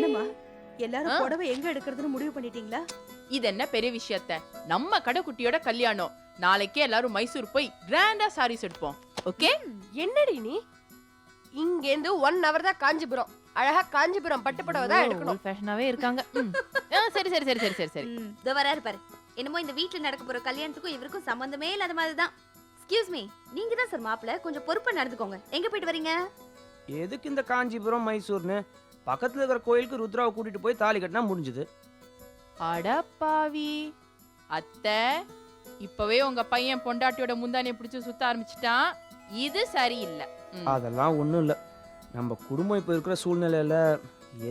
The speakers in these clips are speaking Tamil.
என்னம்மா எல்லாரும் புடவை எங்க எடுக்கிறதுன்னு முடிவு பண்ணிட்டீங்களா? இது என்ன பெரிய விஷயத்த, நம்ம கடைக்குட்டியோட கல்யாணம். நாளைக்கே எல்லாரும் மைசூர் போய் கிராண்டா சாரீஸ் எடுப்போம். ஓகே? என்னடி நீ இங்க இருந்து 1 hour தான் காஞ்சிபுரம். அழகா காஞ்சிபுரம் பட்டு புடவை தான் எடுக்கணும். ஃபேஷனாவே இருக்காங்க. சரி சரி சரி சரி சரி சரி. இதோ வராரு பாரு. என்னமோ இந்த வீட்ல நடக்க போற கல்யாணத்துக்கும் இவருக்கும் சம்பந்தமே இல்லாத மாதிரி தான். எக்ஸ்கியூஸ் மீ, நீங்க தான் சார் மாப்பிள்ள, கொஞ்சம் பொறுப்பா நடந்துக்கோங்க. எங்க போயிட்டு வரீங்க? எதுக்கு இந்த காஞ்சிபுரம் மைசூர்னு? பக்கத்துல இருக்கிற கோயிலுக்கு ருத்ராவை கூட்டிட்டு போய் தாலி கட்டினா முடிஞ்சது. அடப்பாவி அத்தை, இப்பவே உங்க பையன் பொண்டாட்டியோட முந்தானையை பிடிச்சு சுத்த ஆரம்பிச்சிட்டான். இது சரியில்லை. அதெல்லாம் ஒண்ணும் இல்ல. நம்ம குடும்பம் இப்ப இருக்கிற சூழ்நிலையில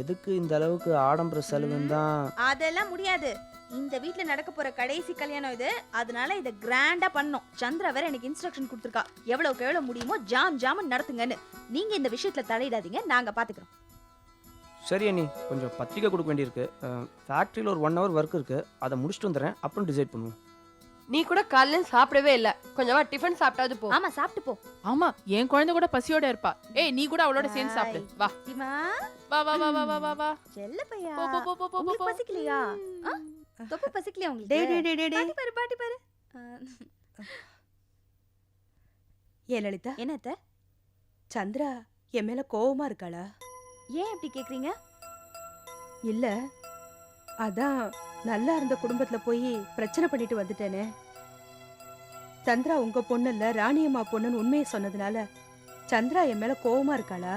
எதுக்கு இந்த அளவுக்கு ஆடம்பர செலவுன்னு தான். அதெல்லாம் முடியாது. இந்த வீட்ல நடக்க போற கடைசி கல்யாணம் இது. அதனால இத கிராண்டா பண்ணனும். சந்திரா வேற எனக்கு இன்ஸ்ட்ரக்ஷன் கொடுத்திருக்கா. எவ்வளவுக்கு எவ்வளவு முடியுமோ ஜாம் நடத்துங்கன்னு. நீங்க இந்த விஷயத்துல தலையிடாதீங்க, நாங்க பாத்துக்கிறோம். சரி அண்ணி, கொஞ்சம் பத்திரிக்கை கொடுக்க வேண்டியிருக்கு. ஃபேக்டரியில் ஒரு 1 hour ஒர்க் இருக்கு, அதை முடிச்சுட்டு வந்துடுறேன். அப்புறம் டிசைட் பண்ணுவோம். நீ கூட காலையில சாப்பிடவே இல்ல. கொஞ்சமா டிஃபன் சாப்பிட்டாது போ. ஆமா, சாப்பிட்டு போ. ஆமா, என் குழந்தை கூட பசியோட இருப்பா. ஏய், நீ கூட அவளோட சேர்ந்து சாப்பிடு. வா திமா, வா வா வா வா வா வா. செல்ல பையா, போ போ போ போ போ. உங்களுக்கு பசிக்கலையா? தொப்பை பசிக்கலையா உங்களுக்கு? டேய் பாட்டி பாரு. ஏ லலிதா, என்னத்த? சந்திரா என் மேல கோவமா இருக்காளா? ஏன் இப்படி கேக்குறீங்க? இல்ல, அதான் நல்லா இருந்த குடும்பத்துல போய் பிரச்சனை பண்ணிட்டு வந்துட்டேனே. சந்திரா உங்க பொண்ணு இல்ல, ராணியம்மா பொண்ணுன்னு உண்மையை சொன்னதுனால சந்திரா என் மேல கோவமா இருக்காளா?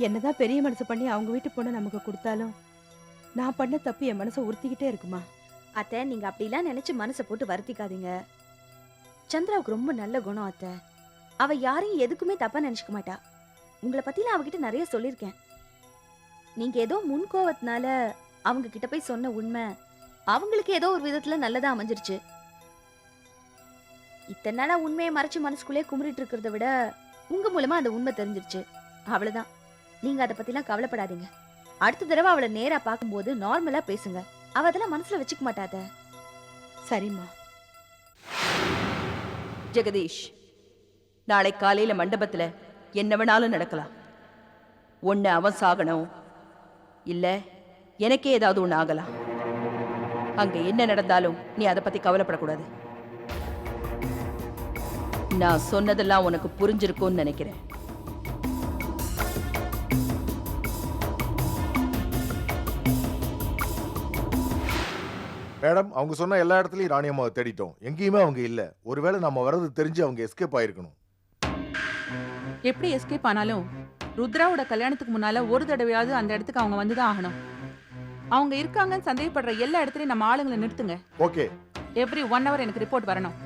என்னதான் பெரிய மனசு பண்ணி அவங்க வீட்டு பொண்ணை நமக்கு கொடுத்தாலும் நான் பண்ண தப்பு என் மனசை உறுத்திக்கிட்டே இருக்குமா? அத்தை, நீங்க அப்படிலாம் நினைச்சு மனசை போட்டு வருத்திக்காதீங்க. சந்திராவுக்கு ரொம்ப நல்ல குணம் அத்தை. அவ யாரையும் எதுக்குமே தப்பா நினைச்சுக்க மாட்டா. உங்களை பத்திலாம் அவகிட்ட நிறைய சொல்லியிருக்கேன். நீங்க ஏதோ முன்கோவத்தினால அவங்க கிட்ட போய் சொன்ன உண்மை அவங்களுக்கு ஏதோ ஒரு விதத்துல நல்லதா அமைஞ்சிருச்சு. இத்தனை நாளா உண்மையை மறைச்சு மனசுக்குள்ளே குமுறிட்டு இருக்கிறத விட உங்க மூலமா அந்த உண்மை தெரிஞ்சிருச்சு. அவ்வளவுதான். நீங்க அதை பத்திலாம் கவலைப்படாதீங்க. அடுத்த தடவை அவளை நேரா பார்க்கும்போது நார்மலா பேசுங்க. அவ அதெல்லாம் மனசுல வச்சுக்க மாட்டாத. சரிம்மா. ஜெகதீஷ், நாளை காலையில மண்டபத்துல என்ன வேணாலும் நடக்கலாம். ஒன்னு அவன் சாகணும், இல்ல எனக்கே ஏதாவது ஒண்ணு ஆகலாம். அங்க என்ன நடந்தாலும் நீ அதை பத்தி கவலைப்படக்கூடாது. நான் சொன்னதெல்லாம் உனக்கு புரிஞ்சிருக்கும்னு நினைக்கிறேன். மேடம், அவங்க சொன்ன எல்லா இடத்துலயும் ராணியம்மாவை தேடிட்டோம். எங்கேயுமே அவங்க இல்ல. ஒருவேளை நம்ம வர்றது தெரிஞ்சு அவங்க எஸ்கேப் ஆயிருக்கணும். எப்படி எஸ்கேப் ஆனாலும் ருத்ராவோட கல்யாணத்துக்கு முன்னால ஒரு தடவையாவது அந்த இடத்துக்கு அவங்க வந்துதான் ஆகணும். அவங்க இருக்காங்கன்னு சந்தேகப்படுற எல்லா இடத்துலயும் நம்ம ஆளுங்களை நிறுத்துங்க. ஓகே. எவ்ரி 1 hour எனக்கு ரிப்போர்ட் வரணும்.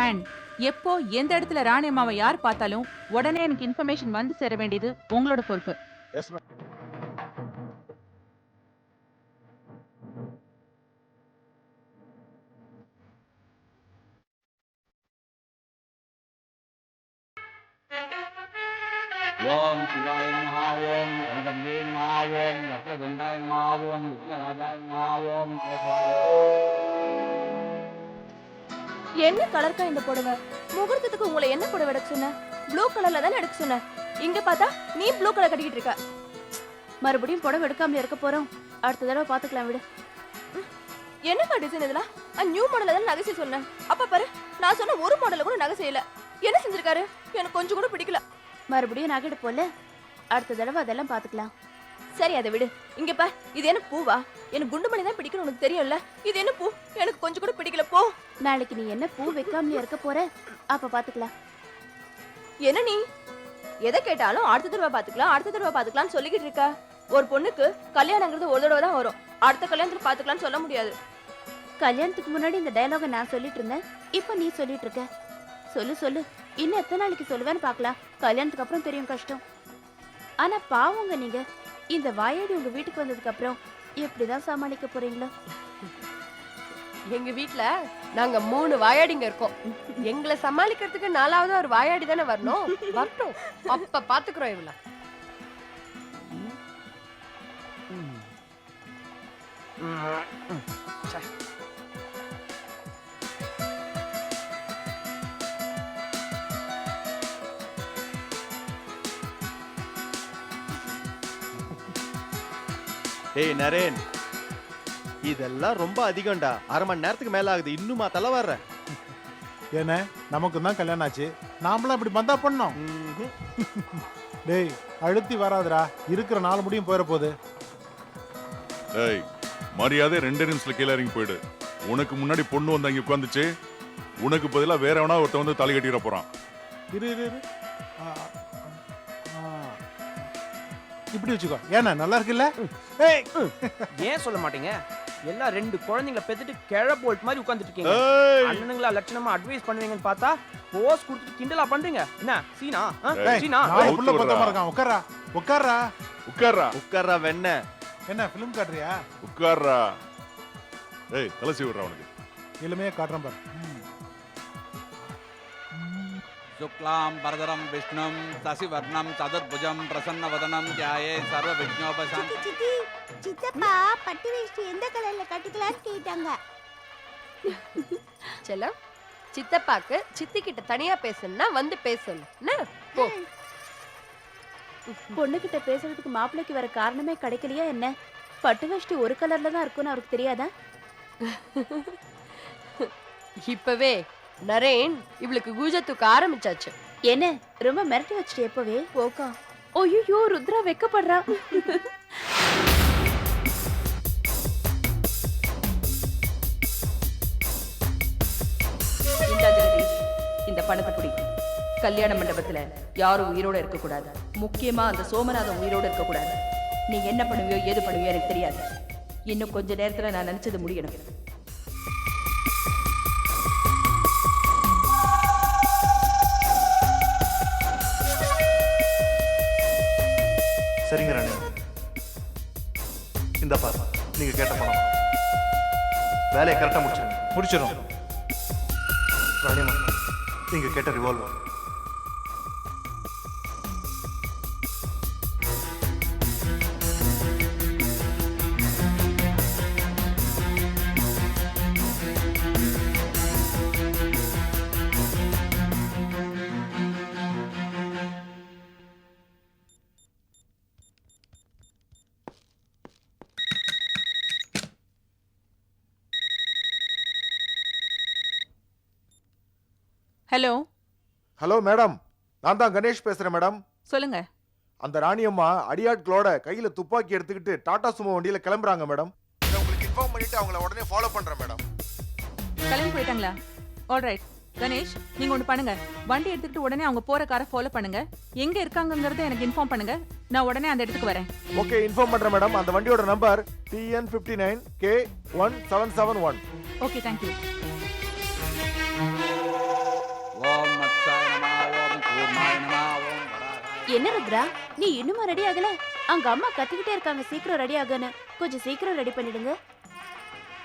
அண்ட் எப்போ எந்த இடத்துல ராணி அம்மாவை யார் பார்த்தாலும் உடனே எனக்கு இன்ஃபர்மேஷன் வந்து சேர வேண்டியது உங்களோட பொறுப்பு. Yes ma'am. ஓம் சிவாய நமः. ஓம் கந்தமே நமः. ஓம் ரத்னகண்டாய நமः. ஓம் விஷ்ணுராஜாய நமः. ஓம் என்ன கலர்க்கா இந்த புடவை? முகூர்த்தத்துக்கு உங்களை என்ன புடவை எடுக்க சொன்ன? ப்ளூ கலர்ல தானே எடுக்க சொன்ன. இங்க பார்த்தா நீ ப்ளூ கலர் கட்டிக்கிட்டு இருக்க. மறுபடியும் புடவை எடுக்காமல இருக்க போறோம். அடுத்த தடவை பாத்துக்கலாம் விடு. என்னக்கா டிசைன் இதெல்லாம்? நியூ மாடல்ல தானே நகை செய்ய சொன்னேன். அப்ப பாரு, நான் சொன்ன ஒரு மாடல்ல கூட நகை செய்யல. என்ன செஞ்சிருக்காரு? எனக்கு கொஞ்சம் கூட பிடிக்கல. மறுபடியும் நகை போல. அடுத்த தடவை அதெல்லாம் பாத்துக்கலாம். சரி, அதை விடு. இங்க பா, இது என்ன பூவா? எனக்கு குண்டுமணி தான் பிடிக்கும், உனக்கு தெரியும்ல. இது என்ன பூ? எனக்கு கொஞ்சம் கூட பிடிக்கல. போ. நாளைக்கு நீ என்ன பூ வைக்காமலே இருக்க போற? அப்ப பாத்துக்கலாம். என்ன நீ எதை கேட்டாலும் அடுத்த தடவை பாத்துக்கலாம்னு சொல்லிக்கிட்டு இருக்க? ஒரு பொண்ணுக்கு கல்யாணங்கிறது ஒரு தடவை தான் வரும். அடுத்த கல்யாணத்துல பாத்துக்கலாம்னு சொல்ல முடியாது. கல்யாணத்துக்கு முன்னாடி இந்த டயலாக நான் சொல்லிட்டு இருந்தேன். இப்ப நீ சொல்லிட்டு இருக்க. சொல்லு. இன்னும் எத்தனை நாளைக்கு சொல்லுவேன்னு பாக்கலாம். கல்யாணத்துக்கு அப்புறம் தெரியும் கஷ்டம். ஆனா பாவங்க நீங்க. இந்த வாயாடி உங்க வீட்டுக்கு வந்ததுக்கு அப்புறம் எப்படிதான் சமாளிக்க போறீங்களோ? எங்க வீட்ல நாங்க 3 வாயாடிங்க இருக்கோம். எங்களை சமாளிக்கிறதுக்கு 4வது ஒரு வாயாடி தானே வரணும். வரட்டும், அப்ப பாத்துக்கிறோம். இவ்வளவு டேய் நரேன், இதெல்லாம் ரொம்ப அதிகம்டா. அரை மணி நேரத்துக்கு மேல ஆகுது, இன்னுமா தலை வர்ற? ஏன்னா நமக்கு தான் கல்யாணம் ஆச்சு, நாமளாம் இப்படி பந்தா பண்ணோம். டேய் அழுத்தி வராதுடா, இருக்கிற 4 முடியும் போயிட போகுது. ஏய், மரியாதை 2 நிமிஷத்துல கீழே இறங்கி போயிடு. உனக்கு முன்னாடி பொண்ணு வந்து அங்க உட்காந்துச்சு, உனக்கு பதிலா வேற எவனா ஒருத்தன் வந்து தாலி கட்டிட போறான். இரு இரு இரு. இப்படி வச்சுக்கோ. ஏன்னா நல்லா இருக்குல்ல? ஏய் ஏன் சொல்ல மாட்டீங்க? எல்லாம் 2 குழந்தைங்கள பெத்துட்டு கிழ போல்ட் மாதிரி உட்கார்ந்துட்டு இருக்கீங்க. அண்ணனுங்களா லட்சணமா அட்வைஸ் பண்ணுவீங்கன்னு பார்த்தா போஸ் கொடுத்து கிண்டலா பண்றீங்க. என்ன சீனா? சீனா? நாலு புள்ள பத்தமா இருக்கான். உட்காரா உட்காரா உட்கார்றா. உட்கார்றா வெண்ண. என்ன ஃபிலிம் காட்டுறியா? உட்கார்றா. ஏய், தலை சீவுறா உனக்கு. எளிமையா காட்டுறேன் பாரு. சுக்லாம் பரதரம் விஷ்ணும் சசிவர்ணம் சதுர்புஜம் பிரசன்னவதனம் தியாயே சர்வ விக்னோபசாந்தி. சித்தி சித்தப்பா பட்டு வேஷ்டி எந்த கலர்ல கட்டிக்கலாம்னு கேட்டாங்க. செல்லம், சித்தப்பாக்கு சித்தி கிட்ட தனியா பேசணும்னா வந்து பேசணும். என்ன? போ. பொண்ணு கிட்ட பேசுறதுக்கு மாப்பிள்ளைக்கு வர காரணமே கிடைக்கலையா என்ன? பட்டு வேஷ்டி ஒரு கலர்ல தான் இருக்கும்னு அவருக்கு தெரியாதா? இப்பவே நரேன் இவளுக்கு கூஜ தூக்க ஆரம்பிச்சாச்சு. என்ன ரொம்ப மிரட்டி வச்சுட்டு எப்பவே போக்கா? ஓய்யோ ருத்ரா வெக்கப்படுறா. இந்தா ஜெகதீஷ், இந்த பணத்தை பிடி. கல்யாண மண்டபத்துல யாரும் உயிரோட இருக்கக்கூடாது. முக்கியமா அந்த சோமநாதன் உயிரோட இருக்கக்கூடாது. நீ என்ன பண்ணுவியோ ஏது பண்ணுவியோ எனக்கு தெரியாது. இன்னும் கொஞ்ச நேரத்துல நான் நினைச்சது முடியணும். சரிங்க ராணி, இந்த பாரு, நீங்க கேட்ட பணம். வேலையை கரெக்டா முடிச்சிருங்க. முடிச்சிடும். ராணியம்மா, நீங்க கேட்ட ரிவால்வர். ஹலோ ஹலோ மேடம், நான் தான் கணேஷ் பேசுறேன் மேடம். சொல்லுங்க. அந்த ராணியம்மா அடியாட்களோட கையில துப்பாக்கி எடுத்துக்கிட்டு டாடா சுமோ வண்டியில கிளம்புறாங்க மேடம். இதை உங்களுக்கு இன்ஃபார்ம் பண்ணிட்டு அவங்கள உடனே ஃபாலோ பண்றேன் மேடம். கிளம்பி போயிட்டாங்களா? ஆல்ரைட் கணேஷ், நீங்க ஒன்று பண்ணுங்க. வண்டி எடுத்துக்கிட்டு உடனே அவங்க போற காரை ஃபாலோ பண்ணுங்க. எங்க இருக்காங்கங்கறத எனக்கு இன்ஃபார்ம் பண்ணுங்க. நான் உடனே அந்த இடத்துக்கு வரேன். ஓகே, இன்ஃபார்ம் பண்றேன் மேடம். அந்த வண்டியோட நம்பர் TN59K1771. Okay, thank you. ஓம் மத்சாய நமः, ஓம் கூர்மாய நமः, ஓம் வராகாய. என்ன ருத்ரா, நீ இன்னுமா ரெடி ஆகல? அங்க அம்மா கத்திக்கிட்டே இருக்காங்க சீக்கிரம் ரெடி ஆகன்னு. கொஞ்சம் சீக்கிரம் ரெடி பண்ணிடுங்க.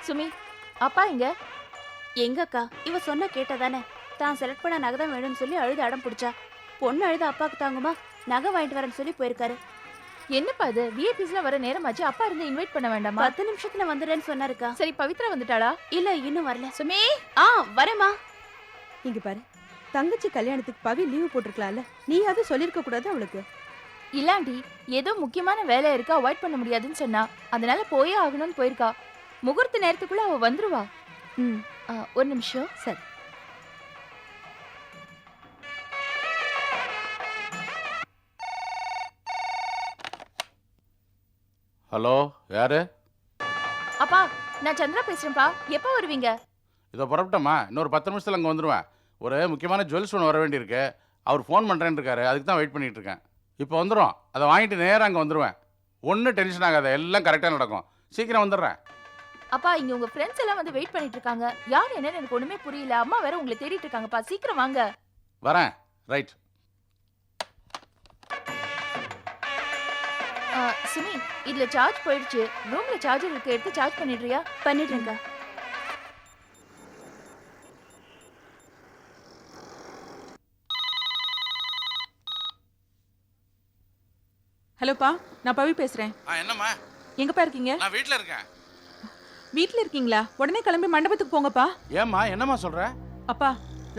சுமி, அப்பா இங்க எங்க அக்கா? இவ சொன்ன கேட்டதானே? தான் செலக்ட் பண்ண நகை தான் வேணும்னு சொல்லி அழுது அடம் பிடிச்சா. பொண்ணு அழுது அப்பாக்கு தாங்குமா? நகை வாங்கிட்டு வரேன்னு சொல்லி போயிருக்காரு. என்னப்பா இது? விஐபிஸ்ல வர நேரமாச்சு, அப்பா இருந்து இன்வைட் பண்ண வேண்டாமா? 10 நிமிஷத்துல வந்துடுறேன்னு சொன்னாருக்கா. சரி, பவித்ரா வந்துட்டாளா? இல்ல இன்னும் வரல. சுமி, வரேம்மா. இங்க பாரு, தங்கச்சி கல்யாணத்துக்கு பவி லீவு போட்டிருக்கலாம்ல, நீயாவது சொல்லிருக்க கூடாது அவளுக்கு? இல்லாண்டி ஏதோ முக்கியமான வேலை இருக்கு, அவாய்ட் பண்ண முடியாதுன்னு சொன்னா, அதனால போயே ஆகணும்னு போயிருக்கா. முகூர்த்த நேரத்துக்குள்ள அவ வந்துருவா. ஒரு நிமிஷம். சரி. ஹலோ, யாரு? அப்பா, நான் சந்திரா பேசுறேன்ப்பா. எப்ப வருவீங்க? இதோ புறப்பட்டோமா, இன்னொரு 10 நிமிஷத்துல அங்கே வந்துடுவேன். ஒரு முக்கியமான ஜுவல்ஸ் ஒன்று வர வேண்டியிருக்கு. அவர் ஃபோன் பண்ணுறேன்னு இருக்காரு, அதுக்கு தான் வெயிட் பண்ணிட்டு இருக்கேன். இப்போ வந்துடும். அதை வாங்கிட்டு நேராக அங்கே வந்துடுவேன். ஒன்றும் டென்ஷன் ஆகாத, எல்லாம் கரெக்டாக நடக்கும். சீக்கிரம் வந்துடுறேன். அப்பா, இங்க உங்க ஃப்ரெண்ட்ஸ் எல்லாம் வந்து வெயிட் பண்ணிட்டு இருக்காங்க. யார் என்னன்னு எனக்கு ஒண்ணுமே புரியல. அம்மா வேற உங்களை தேடிட்டு இருக்காங்கப்பா. சீக்கிரம் வாங்க. வரேன். ரைட். சுமி, இதுல சார்ஜ் போயிடுச்சு. ரூம்ல சார்ஜர் இருக்கு, எடுத்து சார்ஜ் பண்ணிடுறியா? பண்ணிடுறேங்க. ஹலோப்பா, நான் பவி பேசுறேன். என்னம்மா? எங்கப்பா இருக்கீங்க? நான் வீட்டில் இருக்கேன். வீட்டில் இருக்கீங்களா? உடனே கிளம்பி மண்டபத்துக்கு போங்கப்பா. ஏம்மா, என்னம்மா சொல்ற? அப்பா,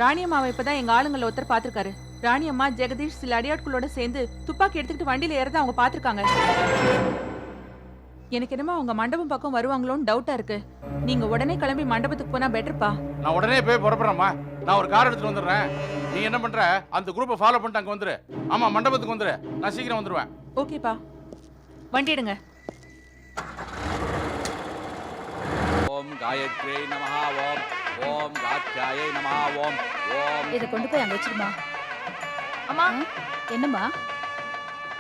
ராணியம்மாவை இப்பதான் எங்க ஆளுங்கள ஒருத்தர் பாத்துருக்காரு. ராணியம்மா ஜெகதீஷ் சில அடியாட்களோட சேர்ந்து துப்பாக்கி எடுத்துக்கிட்டு வண்டியில ஏறத அவங்க பாத்துருக்காங்க. எனக்கு என்னமோ அவங்க மண்டபம் பக்கம் வருவாங்களோன்னு டவுட்டா இருக்கு. நீங்க உடனே கிளம்பி மண்டபத்துக்கு போனா பெட்டர்ப்பா. நான் உடனே போய் புறப்படுறேம்மா. நான் ஒரு கார் எடுத்துட்டு வந்துடுறேன். நீ என்ன பண்ற, அந்த குரூப்பை ஃபாலோ பண்ணிட்டு அங்க வந்துரு. ஆமா, மண்டபத்துக்கு வந்துரு. நான் சீக்கிரம் வந்துருவேன். ஓகேப்பா, வண்டி எடுங்க. ஓம் காயத்ரி நமஹ. ஓம் ஓம் காத்யாயை நமஹ. ஓம் ஓம். இத கொண்டு போய் அங்க வச்சிருமா. அம்மா, என்னம்மா?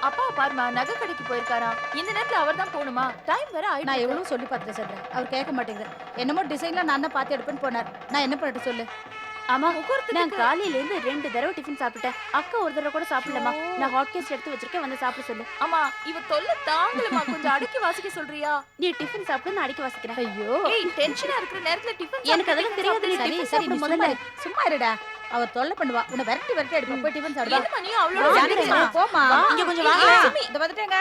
அப்பா பாருமா, நகை கடைக்கு போயிருக்காராம். இந்த நேரத்துல அவர் தான் போகணுமா? டைம் வேற ஆயிடுச்சு. நான் எவ்வளவு சொல்லி பார்த்துட்டு சொல்றேன், அவர் கேட்க மாட்டேங்கிறார். என்னமோ டிசைன்ல நான் தான் பார்த்து எடுப்பேன்னு போனார். நான் என்ன பண்ணட்டு சொல்லு. அம்மா, நான் காலையில இருந்து 2 தடவை டிஃபன் சாப்பிட்டேன். அக்கா ஒரு தடவை கூட சாப்பிடலமா. நான் ஹாட் கேஸ் எடுத்து வச்சிருக்கேன், வந்து சாப்பிட சொல்லு. அம்மா, இவ தொல்லை தாங்கலமா. கொஞ்சம் அடக்கி வாசிக்க சொல்றியா? நீ டிஃபன் சாப்பிட்டு நான் அடிக்க வாசிக்கிறேன். ஐயோ, ஏய், டென்ஷனா இருக்கிற நேரத்துல டிஃபன் எனக்கு அதெல்லாம் தெரியாது. சரி சரி, நீ முதல்ல சும்மா இருடா. அவர் தொல்லை பண்ணுவா. உன்னை விரட்டி விரட்டி எடுப்போம். போய் டிஃபன் சாப்பிடுவா. என்னமா நீ அவளோட போமா. இங்க கொஞ்சம் வாங்க. இந்த வந்துட்டேங்க.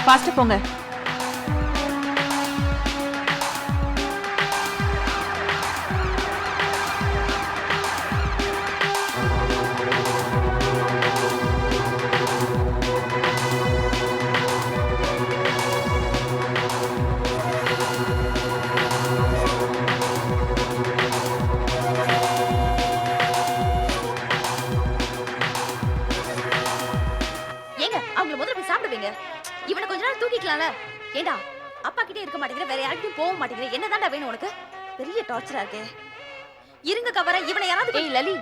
ஃபாஸ்டா போங்க. ஏங்க, அவங்கள முதல்ல போய் சாப்பிட வைங்க. இவனை கொஞ்ச நேரம் தூக்கிக்கலாம்ல. ஏண்டா, அப்பா கிட்டே இருக்க மாட்டேங்கிற, வேற யார்கிட்டயும் போக மாட்டேங்கிற. என்னதான்டா வேணும் உனக்கு? பெரிய டார்ச்சரா இருக்கே. இருங்க கவர, இவனை யாராவது. ஏய் லலி,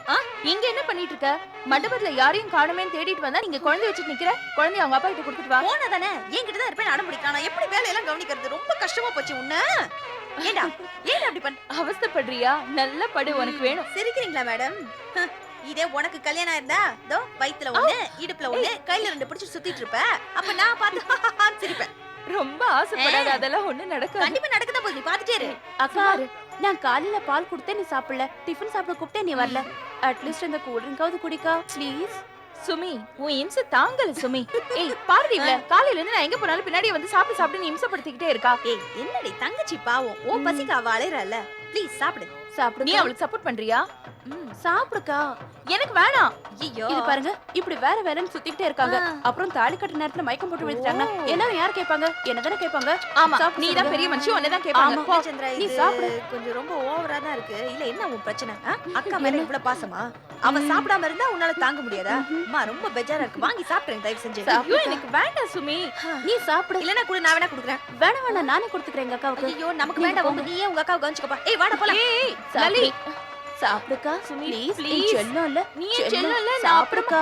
இங்க என்ன பண்ணிட்டு இருக்க? மண்டபத்துல யாரையும் காணுமேன்னு தேடிட்டு வந்தா நீங்க குழந்தை வச்சுட்டு நிக்கிற. குழந்தைய அவங்க அப்பா கிட்ட கொடுத்துட்டு வா. போனா தானே, என்கிட்ட தான் இருப்பேன். அடம் பிடிக்கலாம். நான் எப்படி வேலையெல்லாம் கவனிக்கிறது? ரொம்ப கஷ்டமா போச்சு உன்ன. ஏண்டா ஏண்டா அப்படி பண்ண? அவஸ்தைப்படுறியா? நல்ல படு, உனக்கு வேணும். சிரிக்கிறீங்களா மேடம்? இதே உனக்கு கல்யாணம் இருந்தா தோ வயித்துல ஒண்ணு, இடுப்புல ஒண்ணு, கையில 2 பிடிச்சு சுத்திட்டு இருப்ப. அப்ப நான் பார்த்து சிரிப்பேன். ரொம்ப ஆசைப்படாத, அதெல்லாம் ஒண்ணு நடக்காது. கண்டிப்பா நடக்கதான் போகுது, நீ பாத்துட்டே இரு. அக்கா, நான் காலையில பால் கொடுத்தேன், நீ சாப்பிடல. டிஃபன் சாப்பிட கூப்பிட்டே, நீ வரல. அட்லீஸ்ட் அந்த கூல் ட்ரிங்காவது குடிக்கா ப்ளீஸ். சுமி, உன் இம்சை தாங்கல சுமி. ஏய் பாருடி, இவள காலையில இருந்து நான் எங்க போனாலும் பின்னாடி வந்து சாப்பிட்டு சாப்பிட்டு நீ இம்சப்படுத்திக்கிட்டே இருக்கா. ஏய் என்னடி தங்கச்சி பாவம், ஓ பசிக்கு அவ அலையறல. ப்ளீஸ் சாப்பிடு. சாப்பிடு. நீ அவளுக்கு சப்போர்ட் பண்றியா? சாப்பிடுக்கா. எனக்கு வேணாம். ஐயோ, இது பாருங்க, இப்படி வேற வேறன்னு சுத்திக்கிட்டே இருக்காங்க. அப்புறம் தாலி கட்ட நேரத்துல மயக்கம் போட்டு விழுந்துட்டாங்க. எல்லாரும் யார் கேட்பாங்க? என்னதானே கேட்பாங்க. ஆமா, நீ தான் பெரிய மனுஷி, உன்னதான் கேட்பாங்க. ஆமா சந்திரா, நீ இது சாப்பிடு. கொஞ்சம் ரொம்ப ஓவரா தான் இருக்கு. இல்ல என்ன உன் பிரச்சனை? அக்கா மேல இவ்வளவு பாசமா? அவ சாப்பிடாம இருந்தா உன்னால தாங்க முடியாதா? அம்மா ரொம்ப பெஜாரா இருக்கு. வாங்கி சாப்பிடுறேன் தயவு செஞ்சு. ஐயோ, எனக்கு வேண்டாம் சுமி. நீ சாப்பிடு. இல்லனா கூட நான் வேணா குடுக்குறேன். வேணாம் வேணாம், நானே கொடுத்துக்கிறேன் எங்க அக்காவுக்கு. ஐயோ நமக்கு வேண்டாம், உங்க நீயே உங்க அக்காவை கவனிச்சுக்கோப்பா. ஏய் வாடா போலாம். ஏய் லலி, சாப்பிடுக்கா சுமி, ப்ளீஸ். please. செல்லம் இல்ல, நீ செல்லம் இல்ல, நான் சாப்பிடுக்கா.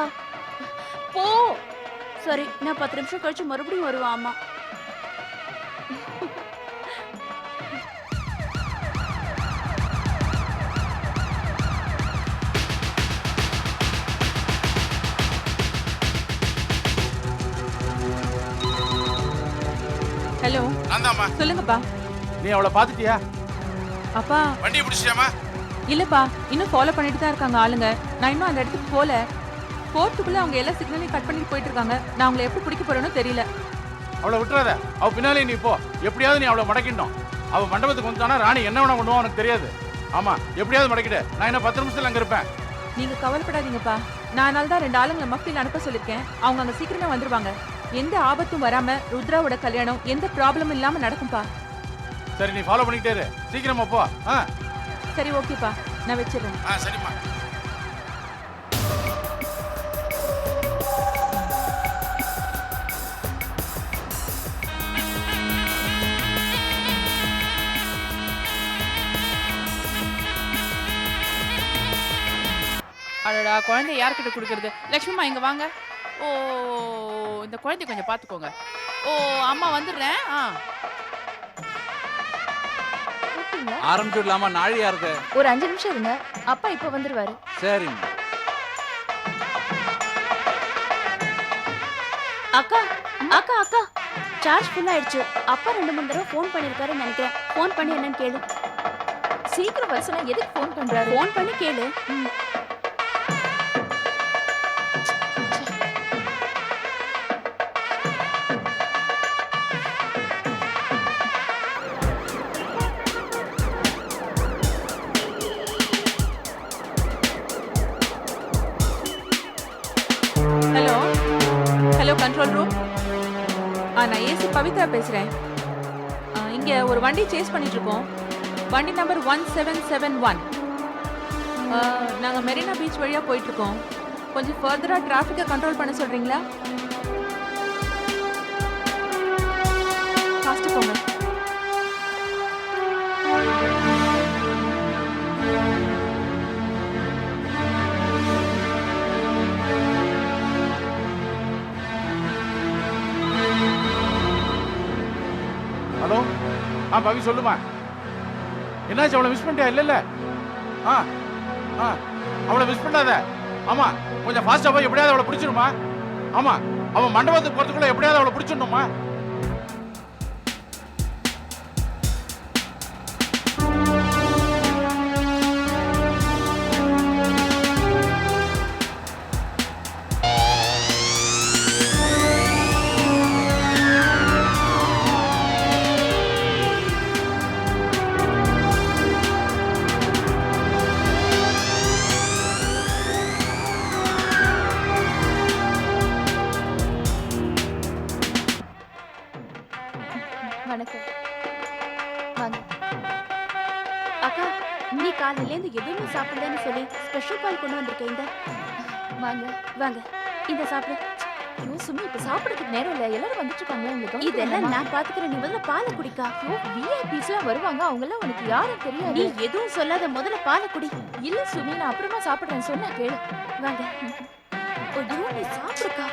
போ. சரி, நான் 10 நிமிஷம் கழிச்சு மறுபடியும் வருவேன். ஆமா. ஹலோ, நான்தாம்மா. சொல்லுங்கப்பா. நீ அவளை பாத்துட்டியா? அப்பா, வண்டியை பிடிச்சிட்டியாமா? இல்லப்பா, இன்னும் ஃபாலோ பண்ணிட்டு தான் இருக்காங்க ஆளுங்க. நான் இன்னும் அந்த இடத்துக்கு போல. போறதுக்குள்ள அவங்க எல்லா சிக்னலையும் கட் பண்ணிட்டு போயிட்டு இருக்காங்க. நான் அவங்களை எப்படி பிடிக்க போறேன்னு தெரியல. அவளை விட்டுறாத. அவ பின்னாலே நீ போ. எப்படியாவது நீ அவளை மடக்கிட்டோம். அவ மண்டபத்துக்கு வந்துட்டானா ராணி என்ன வேணா பண்ணுவோம் உனக்கு தெரியாது. ஆமா, எப்படியாவது மடக்கிடு. நான் என்ன 10 நிமிஷத்துல அங்க இருப்பேன். நீங்க கவலைப்படாதீங்கப்பா. நான் அதனால தான் 2 ஆளுங்களை மஃபில் அனுப்ப சொல்லிருக்கேன். அவங்க அங்க சீக்கிரமே வந்துருவாங்க. எந்த ஆபத்தும் வராம ருத்ராவோட கல்யாணம் எந்த ப்ராப்ளமும் இல்லாம நடக்கும்பா. சரி, நீ ஃபாலோ பண்ணிக்கிட்டே இரு. சீக்கிரமா போ. சரி, ஓகேப்பா, நான் வச்சிடுறேன். சரிம்மா. அடடா, குழந்தை யார்கிட்ட கொடுக்கறது? லட்சுமிமா இங்க வாங்க. ஓ, இந்த குழந்தை கொஞ்சம் பாத்துக்கோங்க. ஓ, அம்மா வந்துடுறேன். ஆரம்பிச்சுடலாமா? நாழியா இருக்கு. ஒரு 5 நிமிஷம் இருங்க, அப்பா இப்ப வந்துருவாரு. சரிங்க. அக்கா அக்கா அக்கா, சார்ஜ் ஃபுல் ஆயிடுச்சு. அப்பா 2-3 தடவை ஃபோன் பண்ணிருக்காருன்னு நினைக்கிறேன். ஃபோன் பண்ணி என்னன்னு கேளு. சீக்கிரம் வர சொன்னா எதுக்கு ஃபோன் பண்றாரு? ஃபோன் பண்ணி கேளு. Hello hello control room. நான் ஏசி பவித்ரா பேசுறேன். இங்க ஒரு வண்டி சேஸ் பண்ணிட்டு இருக்கோம். வண்டி நம்பர் 1771. நாங்க மெரினா பீச் வழியா போயிட்டு இருக்கோம். கொஞ்சம் ஃபர்தரா டிராஃபிக்கை கண்ட்ரோல் பண்ண சொல்றீங்களா? ஃபாஸ்ட் போங்க. ஹலோ பவி சொல்லுமா, என்னாச்சு? அவளை மிஸ் பண்ணிட்டியா? இல்ல அவளை மிஸ் பண்ணாத. ஆமா, கொஞ்சம் ஃபாஸ்டா போய் எப்படியாவது அவளை பிடிச்சிருமா. ஆமா, அவன் மண்டபத்துக்கு போறதுக்குள்ள எப்படியாவது அவளை பிடிச்சிடணுமா. வணக்கம். வாங்க. அக்கா, நீ காலையில இருந்து எதுவுமே சாப்பிடலன்னு சொல்லி ஸ்பெஷல் பால் கொண்டு வந்திருக்கேன். இந்த வாங்க. வாங்க, இந்த சாப்பிடு. ஐயோ சுமி, இப்ப சாப்பிடறதுக்கு நேரம் இல்ல. எல்லாரும் வந்துட்டு இருக்காங்க. உங்களுக்கு இதெல்லாம் நான் பாத்துக்கிறேன். நீ முதல்ல பாலை குடிக்கா. விஐபிஸ் எல்லாம் வருவாங்க. அவங்க எல்லாம் உனக்கு யாரும் நீ தெரியாது. எதுவும் சொல்லாத, முதல்ல பாலை குடி. இல்ல சுமி, நான் அப்புறமா சாப்பிடுறேன். சொன்னா கேளு. வாங்க. ஐயோ, நீ சாப்பிடுக்கா.